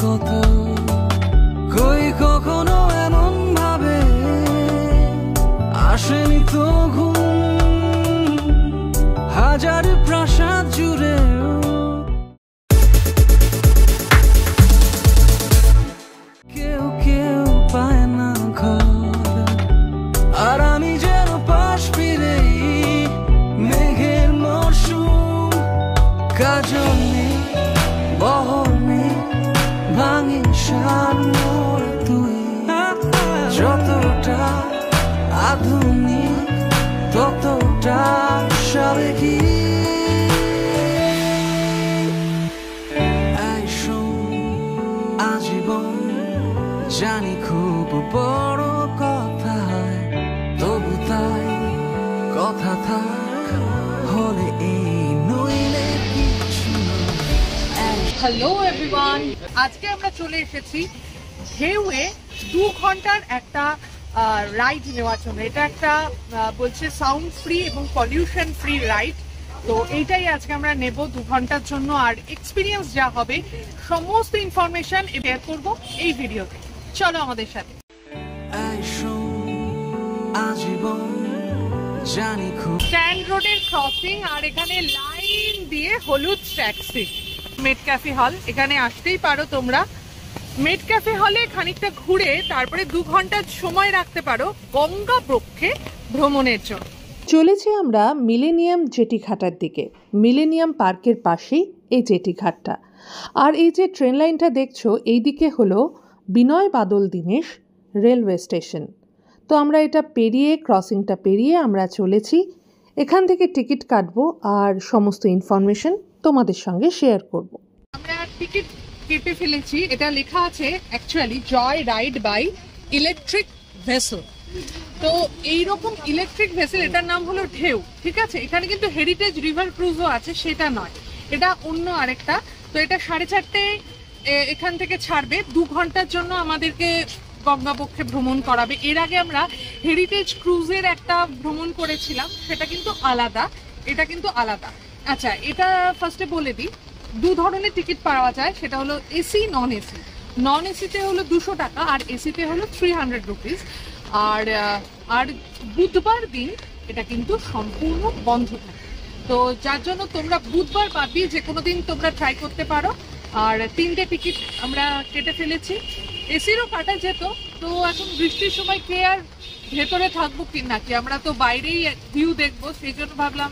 কত কই কখনো এমন ভাবে আসেনি তো ঘুম হাজার প্রাসাদ জুড়ে কেউ কেউ পায় না ঘর আর আমি যেন পাশ ফিরেই মেঘের মরশুম কাজল নেই বহর নেই ভাঙে সার মোর তুই যতটা আধুনিক ততটা সাবেকি আজীবন জানি খুব বড় কথা হয় তবু তাই কথা থাক হলে এই নইলে কিছু। হ্যালো এভরিওয়ান, আজকে আমরা চলে এসেছি ঢেউয়ে 2 ঘন্টার একটা রাইড নেওয়ার জন্য। এটা একটা বলছে সাউন্ড ফ্রি এবং পলিউশন ফ্রি রাইড। তো এইটাই আজকে আমরা নেব 2 ঘন্টার জন্য। আর এক্সপিরিয়েন্স যা হবে সমস্ত ইনফরমেশন শেয়ার করব এই ভিডিওতে। চলো আমাদের সাথে। স্ট্যান্ড রোডের ক্রসিং আর এখানে লাইন দিয়ে হলুদ ট্যাক্সি। মেড ক্যাফে হল, এখানে আসতেই পারো তোমরা। মেড ক্যাফে হলে খানিকটা ঘুরে তারপরে 2 ঘন্টার সময় রাখতে পারো গঙ্গা বক্ষে ভ্রমণের জন্য। চলেছি আমরা মিলেনিয়াম জেটি ঘাটার দিকে। মিলেনিয়াম পার্কের পাশেই এই জেটি ঘাটটা। আর এই যে ট্রেন লাইনটা দেখছো এই দিকে হলো বিনয় বাদল দীনেশ রেলওয়ে স্টেশন। তো আমরা এটা পেরিয়ে ক্রসিংটা পেরিয়ে আমরা চলেছি। এখান থেকে টিকিট কাটবো আর সমস্ত ইনফরমেশন তোমাদের সঙ্গে শেয়ার করব। আমরা টিকিট কেটে ফেলেছি। এটা লেখা আছে actually joy ride by electric vessel. তো এইরকম ইলেকট্রিক ভেসেল, এটার নাম হলো ঢেউ, ঠিক আছে। এখানে কিন্তু হেরিটেজ রিভার ক্রুজও আছে, সেটা নয়, এটা অন্য আরেকটা। তো এটা 4:30 এখান থেকে ছাড়বে। 2 ঘন্টার জন্য আমাদেরকে গঙ্গাবক্ষে ভ্রমণ করাবে। এর আগে আমরা হেরিটেজ ক্রুজের একটা ভ্রমণ করেছিলাম, সেটা কিন্তু আলাদা, এটা কিন্তু আলাদা। আচ্ছা, এটা ফার্স্টে বলে দিই, 2 ধরনের টিকিট পাওয়া যায়, সেটা হলো এসি নন এসি। নন এসিতে হলো 200 টাকা আর এসিতে হলো 300 রুপিস। আর বুধবার দিন এটা কিন্তু সম্পূর্ণ বন্ধ থাকে। তো যার জন্য তোমরা বুধবার বাদ দিয়ে যে কোনো দিন তোমরা ট্রাই করতে পারো। আর 3টে টিকিট আমরা কেটে ফেলেছি। এসিরও কাটা যেত, তো এখন বৃষ্টির সময় কে আর ভেতরে থাকবো কি নাকি, আমরা তো বাইরেই ভিউ দেখবো, সেই জন্য ভাবলাম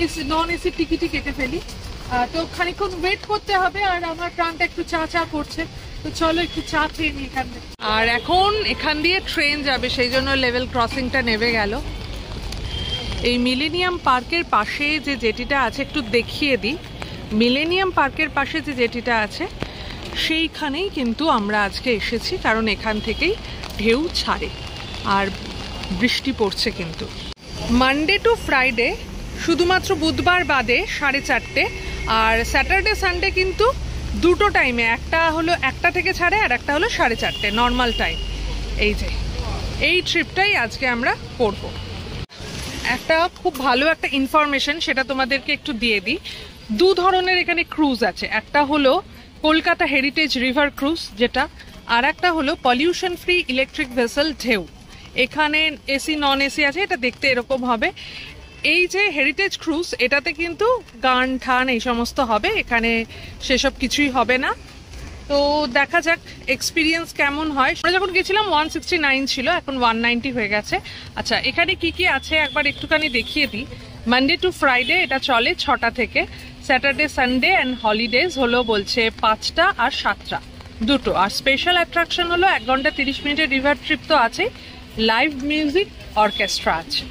এসি নন এসি টিকিটই কেটে ফেলি। তো খানিকক্ষণ ওয়েট করতে হবে আর আমার প্রাণটা একটু চা চা করছে, তো চলো একটু চা খেয়ে নিই এখান থেকে। আর এখন এখান দিয়ে ট্রেন যাবে, সেই জন্য লেভেল ক্রসিংটা নেমে গেল। এই মিলেনিয়াম পার্কের পাশে যে জেটিটা আছে একটু দেখিয়ে দিই। মিলেনিয়াম পার্কের পাশে যে জেটিটা আছে সেইখানেই কিন্তু আমরা আজকে এসেছি, কারণ এখান থেকেই ঢেউ ছাড়ে আর বৃষ্টি পড়ছে কিন্তু। মানডে টু ফ্রাইডে শুধুমাত্র বুধবার বাদে 4:30, আর স্যাটারডে সানডে কিন্তু 2টো টাইমে, একটা হলো 1টা থেকে ছাড়ে আর একটা হলো 4:30 নর্মাল টাইম। এই যে এই ট্রিপটাই আজকে আমরা করব। একটা খুব ভালো একটা ইনফরমেশন সেটা তোমাদেরকে একটু দিয়ে দিই। 2 ধরনের এখানে ক্রুজ আছে, একটা হলো কলকাতা হেরিটেজ রিভার ক্রুজ যেটা, আর একটা হলো পলিউশন ফ্রি ইলেকট্রিক ভেসেল ঢেউ। এখানে এসি নন এসি আছে, এটা দেখতে এরকম হবে। এই যে হেরিটেজ ক্রুজ, এটাতে কিন্তু গান ঠান এই সমস্ত হবে, এখানে সেসব কিছুই হবে না। তো দেখা যাক এক্সপিরিয়েন্স কেমন হয়। আমরা যখন গেছিলাম 169 ছিল, এখন 190 হয়ে গেছে। আচ্ছা, এখানে কি কি আছে একবার একটুখানি দেখিয়ে দিই। মানডে টু ফ্রাইডে এটা চলে 6টা থেকে। স্যাটারডে সানডে অ্যান্ড হলিডেজ হলো বলছে 5টা আর 7টা, 2টো। আর স্পেশাল অ্যাট্রাকশন হলো 1 ঘন্টা 30 মিনিটের রিভার ট্রিপ তো আছে, লাইভ মিউজিক অর্কেস্ট্রা আছে।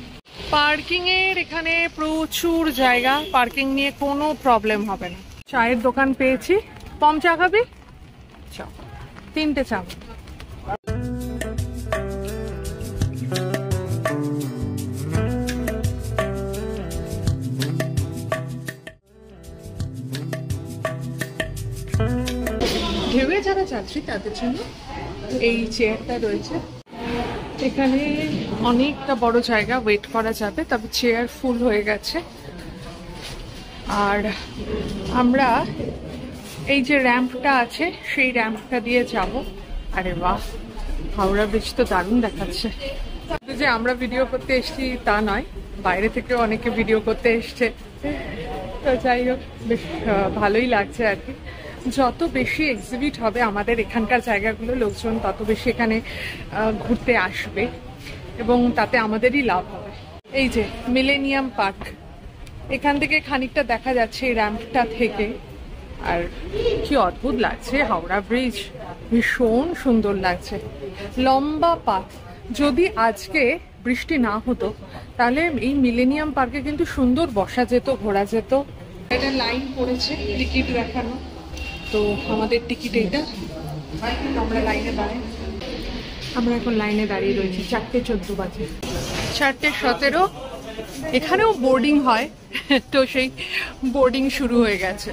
পার্কিং এর এখানে প্রচুর জায়গা, পার্কিং নিয়ে কোনো প্রবলেম হবে না। চায়ের দোকান পেয়েছি। পম চা খাবি? 3টে চা। ঢেউয়ে যারা যাত্রী তাদের জন্য এই চেয়ারটা রয়েছে। এখানে অনেকটা বড় জায়গা, ওয়েট করা যাবে, তবে চেয়ার ফুল হয়ে গেছে। আর আমরা এই যে র্যাম্পটা আছে সেই র্যাম্পটা দিয়ে যাব। আরে বাহ, হাওড়া ব্রিজ তো দারুণ দেখাচ্ছে। যে আমরা ভিডিও করতে এসেছি তা নয়, বাইরে থেকেও অনেকে ভিডিও করতে এসছে। তো যাই হোক, বেশ ভালোই লাগছে আর কি। যত বেশি এক্সিবিট হবে আমাদের এখানকার জায়গাগুলো, লোকজন তত বেশি এখানে ঘুরতে আসবে এবং তাতে আমাদেরই লাভ হবে। এই যে মিলেনিয়াম পার্ক, এখান থেকে খানিকটা দেখা যাচ্ছে এই র্যাম্পটা থেকে। আর কি অদ্ভুত লাগছে হাওড়া ব্রিজ, ভীষণ সুন্দর লাগছে, লম্বা পাথ। যদি আজকে বৃষ্টি না হতো তাহলে এই মিলেনিয়াম পার্কে কিন্তু সুন্দর বসা যেত, ঘোরা যেত। এটা লাইন পড়েছে টিকিট দেখানো, তো আমাদের টিকিট এইটা। আমরা লাইনে দাঁড়াই, আমরা এখন লাইনে দাঁড়িয়ে রয়েছি। 4:14 বাজে, 4:17। এখানেও বোর্ডিং হয়, তো সেই বোর্ডিং শুরু হয়ে গেছে।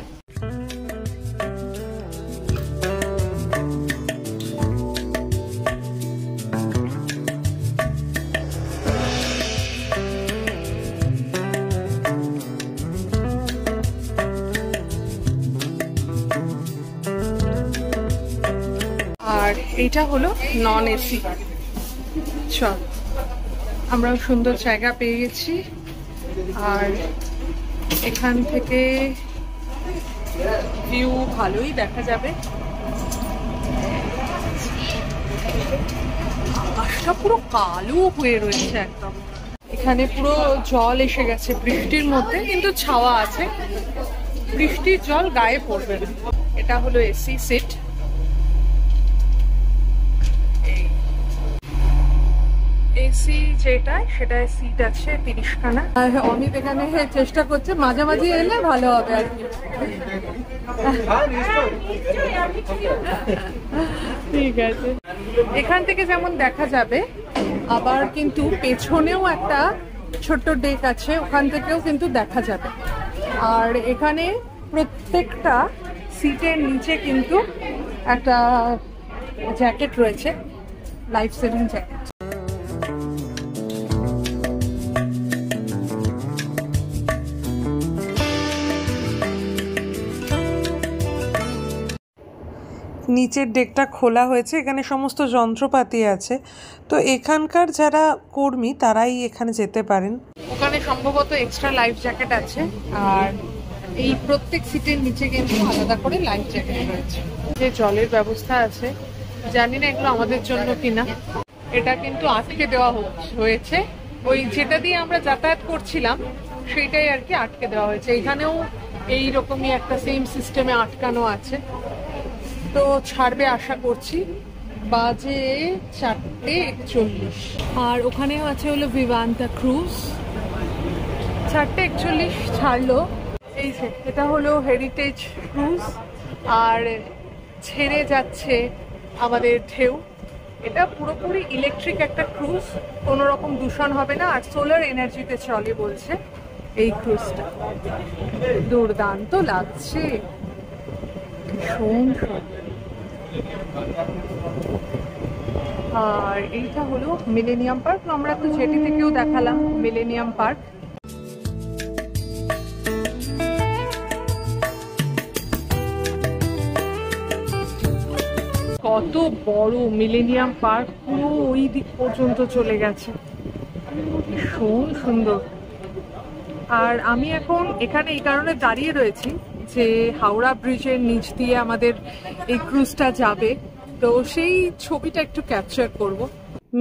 আর এইটা হলো নন এসি। চল, আমরা সুন্দর জায়গা পেয়ে গেছি। আর এখান থেকে ভিউ ভালোই দেখা যাবে। আকাশটা পুরো কালো হয়ে রয়েছে একদম। এখানে পুরো জল এসে গেছে বৃষ্টির মধ্যে, কিন্তু ছাওয়া আছে, বৃষ্টির জল গায়ে পড়বে না। এটা হলো এসি সিট। এসি যেটা সেটায় সিট আছে 30খানা। অমিত এখানে চেষ্টা করছে, মাঝামাঝি এলে ভালো হবে আর কি। ঠিক আছে, এখান থেকে যেমন দেখা যাবে, আবার কিন্তু পেছনেও একটা ছোট্ট ডেক আছে, ওখান থেকেও কিন্তু দেখা যাবে। আর এখানে প্রত্যেকটা সিটের নিচে কিন্তু একটা জ্যাকেট রয়েছে, লাইফ সেভিং জ্যাকেট। নিচের ডেকটা খোলা হয়েছে, এখানে সমস্ত যন্ত্রপাতি আছে। তো এখানকার যারা কর্মী তারাই এখানে যেতে পারেন। ওখানে সম্ভবত এক্সট্রা লাইফ জ্যাকেট আছে। আর এই প্রত্যেক সিটের নিচে কিন্তু আলাদা করে লাইফ জ্যাকেট রয়েছে। যে জলের ব্যবস্থা আছে, জানি না এগুলো আমাদের জন্য কিনা। এটা কিন্তু আটকে দেওয়া হয়েছে, ওই যেটা দিয়ে আমরা যাতায়াত করছিলাম সেইটাই আর কি আটকে দেওয়া হয়েছে। এখানেও এইরকমই একটা সেম সিস্টেমে আটকানো আছে। তো ছাড়বে আশা করছি, বাজে 4:41। আর ওখানেও আছে হলো ভিভান্তা ক্রুজ। 4:41 ছাড়লো। এই যে এটা হলো হেরিটেজ ক্রুজ, আর ছেড়ে যাচ্ছে আমাদের ঢেউ। এটা পুরোপুরি ইলেকট্রিক একটা ক্রুজ, কোনো রকম দূষণ হবে না, আর সোলার এনার্জিতে চলে বলছে এই ক্রুজটা। দুর্দান্ত লাগছে, ভীষণ। আর এইটা হলো মিলেনিয়াম পার্ক। আমরা তো জেটি থেকেও দেখালাম মিলেনিয়াম পার্ক। কত বড় মিলেনিয়াম পার্ক, পুরো ওই দিক পর্যন্ত চলে গেছে, ভীষণ সুন্দর। আর আমি এখন এখানে এই কারণে দাঁড়িয়ে রয়েছি যে হাওড়া ব্রিজের নিচ দিয়ে আমাদের এই ক্রুজটা যাবে, তো সেই ছবিটা একটু ক্যাপচার করব।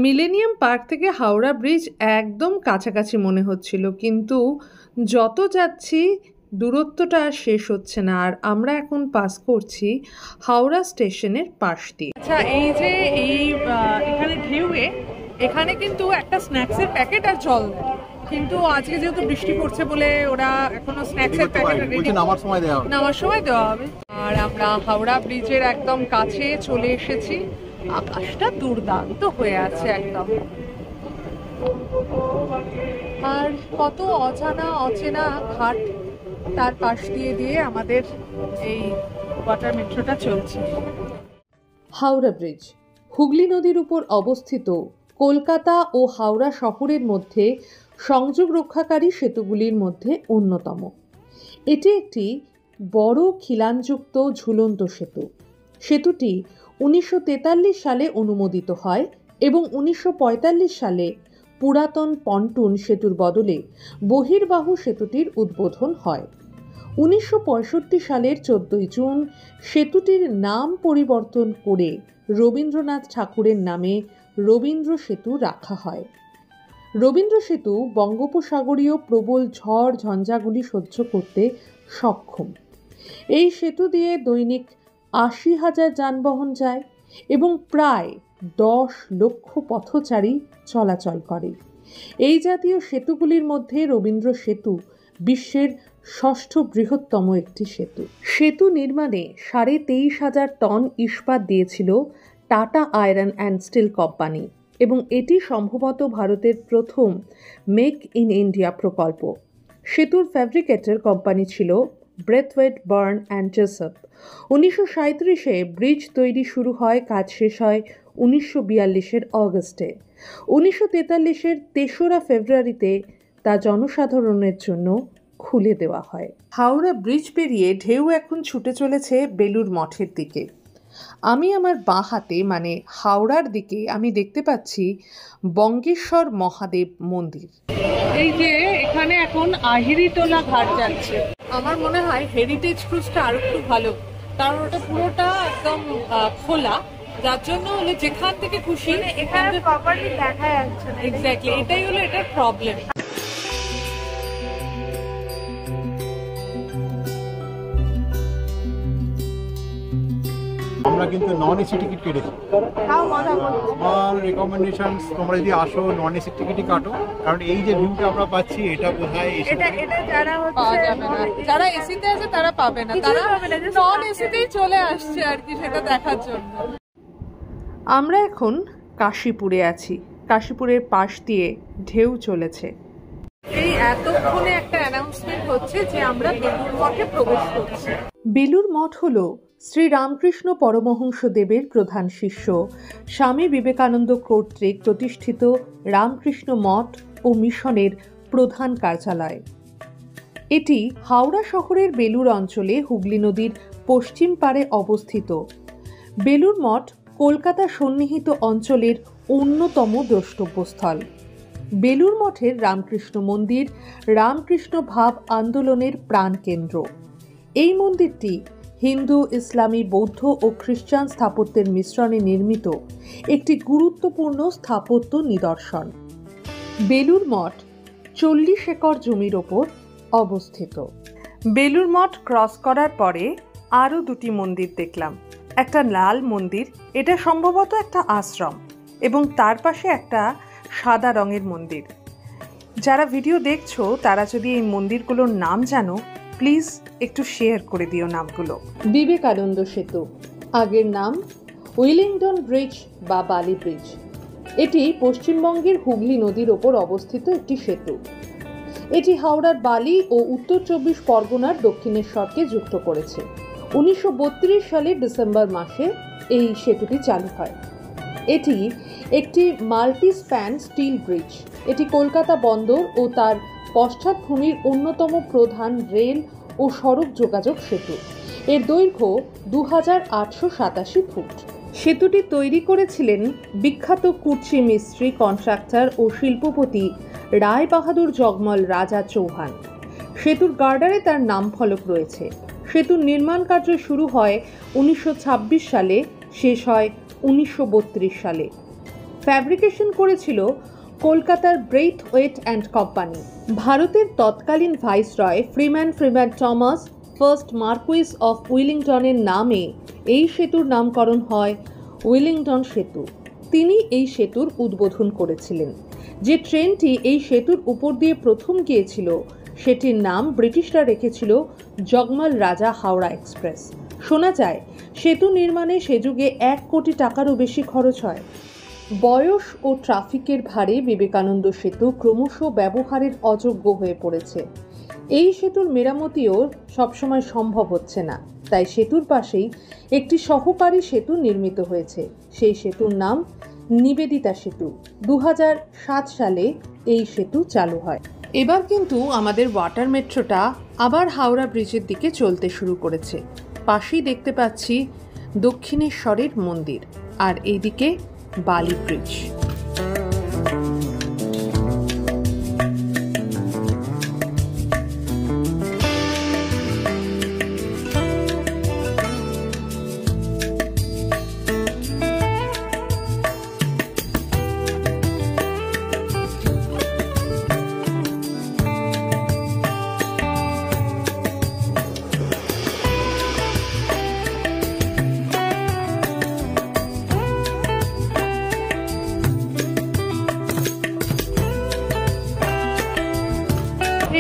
মিলেনিয়াম পার্ক থেকে হাওড়া ব্রিজ একদম কাছাকাছি মনে হচ্ছিল, কিন্তু যত যাচ্ছি দূরত্বটা আর শেষ হচ্ছে না। আর আমরা এখন পাস করছি হাওড়া স্টেশনের পাশ দিয়ে। আচ্ছা, এই যে এখানে ঢেউয়ে এখানে কিন্তু একটা স্ন্যাক্সের প্যাকেট আর জল দেয়, কিন্তু আজকে যেহেতু বৃষ্টি পড়ছে বলে ওরা এখনো স্ন্যাক্সের প্যাকেট নামার সময় দেওয়া হবে। আর আমরা হাওড়া ব্রিজের একদম কাছে চলে এসেছি। আকাশটা দুর্দান্ত হয়ে আছে একদম। আর কত অজানা অচেনা ঘাট তার পাশ দিয়ে দিয়ে আমাদের এই ওয়াটার মেট্রোটা চলছে। হাওড়া ব্রিজ হুগলি নদীর উপর অবস্থিত কলকাতা ও হাওড়া শহরের মধ্যে সংযোগ রক্ষাকারী সেতুগুলির মধ্যে অন্যতম। এটি একটি বড় খিলানযুক্ত ঝুলন্ত সেতু। সেতুটি 1943 সালে অনুমোদিত হয় এবং 1945 সালে পুরাতন পন্টুন সেতুর বদলে বহির্বাহু সেতুটির উদ্বোধন হয়। 1965 সালের 14 জুন সেতুটির নাম পরিবর্তন করে রবীন্দ্রনাথ ঠাকুরের নামে রবীন্দ্র সেতু রাখা হয়। রবীন্দ্র সেতু বঙ্গোপসাগরীয় প্রবল ঝড় ঝঞ্ঝাগুলি সহ্য করতে সক্ষম। এই সেতু দিয়ে দৈনিক 80,000 যানবাহন যায় এবং প্রায় 10 লক্ষ পথচারী চলাচল করে। এই জাতীয় সেতুগুলির মধ্যে রবীন্দ্র সেতু বিশ্বের 6ষ্ঠ বৃহত্তম একটি সেতু। সেতু নির্মাণে 23,500 টন ইস্পাত দিয়েছিল tata iron and steel company এবং এটি সম্ভবত ভারতের প্রথম মেক ইন ইন্ডিয়া প্রকল্প। সেতুর ফ্যাব্রিকেটর কোম্পানি ছিল ব্রেথওয়েট বার্ন অ্যান্ড জোসেফ। 1937-এ ব্রিজ তৈরি শুরু হয়, কাজ শেষ হয় 1942-এর অগস্টে। 1943-এর 3রা ফেব্রুয়ারিতে তা জনসাধারণের জন্য খুলে দেওয়া হয়। হাওড়া ব্রিজ পেরিয়ে ঢেউ এখন ছুটে চলেছে বেলুড় মঠের দিকে। আমি আমার বাঁ হাতে মানে হাওড়ার দিকে আমি দেখতে পাচ্ছি বঙ্গেশ্বর মহাদেব মন্দির। এই যে এখানে এখন আহিরিটোলা ঘাট যাচ্ছে, আমার মনে হয় হেরিটেজ ক্রুজটা আরো একটু ভালো, কারণ ওটা পুরোটা একদম খোলা, যার জন্য হলো যেখান থেকে খুশি এখানে প্রপারলি দেখা যাচ্ছে না। এক্স্যাক্টলি, এটাই হলো এটার প্রবলেম। আমরা কিন্তু নন এসি টিকিট কেটেছি। আমার রেকমেন্ডেশন, তোমরা যদি আসো নন এসি টিকিটই কাটো, কারণ এই যে ভিউটা আমরা পাচ্ছি এটা বোধহয় যারা এসিতে আছে তারা পাবে না, তারা নন এসিতেই চলে আসছে আর কি সেটা দেখার জন্য। আমরা এখন কাশীপুরে আছি। কাশীপুরের পাশ দিয়ে ঢেউ চলেছে। এই এতক্ষণে একটা অ্যানাউন্সমেন্ট হচ্ছে যে আমরা বেলুড় মঠে প্রবেশ করছি। বেলুড় মঠ হল শ্রী রামকৃষ্ণ পরমহংস দেবের প্রধান শিষ্য স্বামী বিবেকানন্দ কর্তৃক প্রতিষ্ঠিত রামকৃষ্ণ মঠ ও মিশনের প্রধান কার্যালয়। এটি হাওড়া শহরের বেলুড় অঞ্চলে হুগলি নদীর পশ্চিম পাড়ে অবস্থিত। বেলুড় মঠ কলকাতা সন্নিহিত অঞ্চলের অন্যতম দ্রষ্টব্যস্থল। বেলুড় মঠের রামকৃষ্ণ মন্দির রামকৃষ্ণ ভাব আন্দোলনের প্রাণকেন্দ্র। এই মন্দিরটি হিন্দু, ইসলামী, বৌদ্ধ ও খ্রিস্টান স্থাপত্যের মিশ্রণে নির্মিত একটি গুরুত্বপূর্ণ স্থাপত্য নিদর্শন। বেলুড় মঠ 40 একর জমির ওপর অবস্থিত। বেলুড় মঠ ক্রস করার পরে আরও 2টি মন্দির দেখলাম। একটা লাল মন্দির, এটা সম্ভবত একটা আশ্রম, এবং তার পাশে একটা সাদা রঙের মন্দির। যারা ভিডিও দেখছো তারা যদি এই মন্দিরগুলোর নাম জানো প্লিজ একটু শেয়ার করে দিও নামগুলো। বিবেকানন্দ সেতু, আগের নাম উইলিংটন ব্রিজ বা বালি ব্রিজ। এটি পশ্চিমবঙ্গের হুগলি নদীর ওপর অবস্থিত একটি সেতু। এটি হাওড়ার বালি ও উত্তর 24 পরগনার দক্ষিণেশ্বরকে যুক্ত করেছে। 1932 সালের ডিসেম্বর মাসে এই সেতুটি চালু হয়। এটি একটি মাল্টি স্প্যান স্টিল ব্রিজ। এটি কলকাতা বন্দর ও তার পশ্চাৎভূমির অন্যতম প্রধান রেল ও সড়ক যোগাযোগ সেতু। এর দৈর্ঘ্য 2887 ফুট। সেতুটি তৈরি করেছিলেন বিখ্যাত কুর্চি মিস্ত্রি, কন্ট্রাক্টর ও শিল্পপতি রায় বাহাদুর জগমল রাজা চৌহান। সেতুর গার্ডারে তার নাম ফলক রয়েছে। সেতুর নির্মাণ কার্য শুরু হয় 1926 সালে, শেষ হয় 1932 সালে। ফ্যাব্রিকেশন করেছিল কলকাতার ব্রেথওয়েট অ্যান্ড কোম্পানি। ভারতের তৎকালীন viceroy Freeman Thomas first marquess of উইলিংটনের নামে এই সেতুর নামকরণ হয় উইলিংটন সেতু। তিনি এই সেতুর উদ্বোধন করেছিলেন। যে ট্রেনটি এই সেতুর উপর দিয়ে প্রথম গিয়েছিল সেটির নাম ব্রিটিশরা রেখেছিল জগমল রাজা হাওড়া এক্সপ্রেস। শোনা যায় সেতু নির্মাণে সে যুগে 1 কোটি টাকারও বেশি খরচ হয়। বয়স ও ট্রাফিকের ভারে বিবেকানন্দ সেতু ক্রমশ ব্যবহারের অযোগ্য হয়ে পড়েছে। এই সেতুর মেরামতিও সবসময় সম্ভব হচ্ছে না, তাই সেতুর পাশেই একটি সহকারী সেতু নির্মিত হয়েছে। সেই সেতুর নাম নিবেদিতা সেতু। 2007 সালে এই সেতু চালু হয়। এবার কিন্তু আমাদের ওয়াটার মেট্রোটা আবার হাওড়া ব্রিজের দিকে চলতে শুরু করেছে। পাশেই দেখতে পাচ্ছি দক্ষিণেশ্বরের মন্দির, আর এইদিকে বালি ব্রিজ।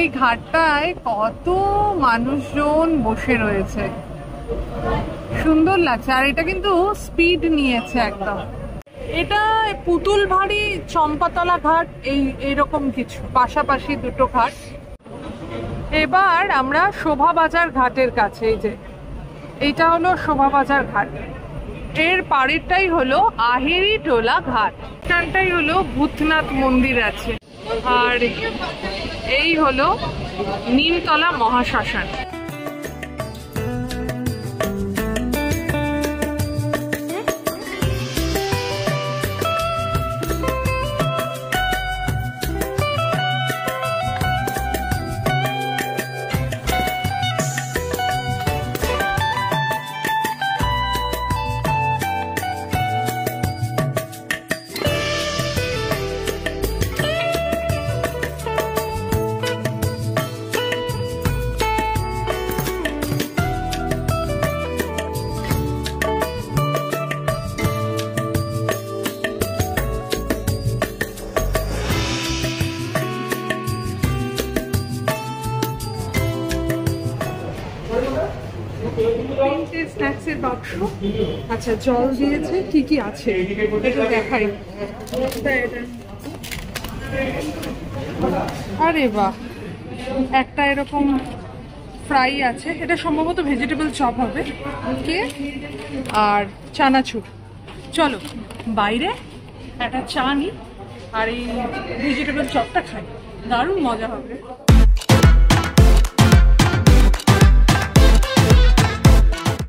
এই ঘাটটায় কত মানুষজন বসে রয়েছে, সুন্দর লাগছে। আর এটা কিন্তু স্পিড নিয়েছে একদম। এটা পুতুলভাড়ি চম্পাতলা ঘাট এইরকম কিছু, পাশাপাশি দুটো ঘাট। এবার আমরা শোভাবাজার ঘাটের কাছে, এই যে এইটা হলো শোভাবাজার ঘাট, এর পাড়েরটাই হলো আহেরি টোলা ঘাট, এখানটাই হলো ভূতনাথ মন্দির আছে, আর এই হলো নিমতলা মহাশ্মশান। স্ন্যাক্সের বাক্স, আচ্ছা জল দিয়েছে, কি কি আছে এটা দেখাই। আরে বাহ, একটা এরকম ফ্রাই আছে, এটা সম্ভবত ভেজিটেবল চপ হবে, কেক আর চানাচুর। চলো বাইরে একটা চা নিই আর এই ভেজিটেবল চপটা খাই, দারুণ মজা হবে।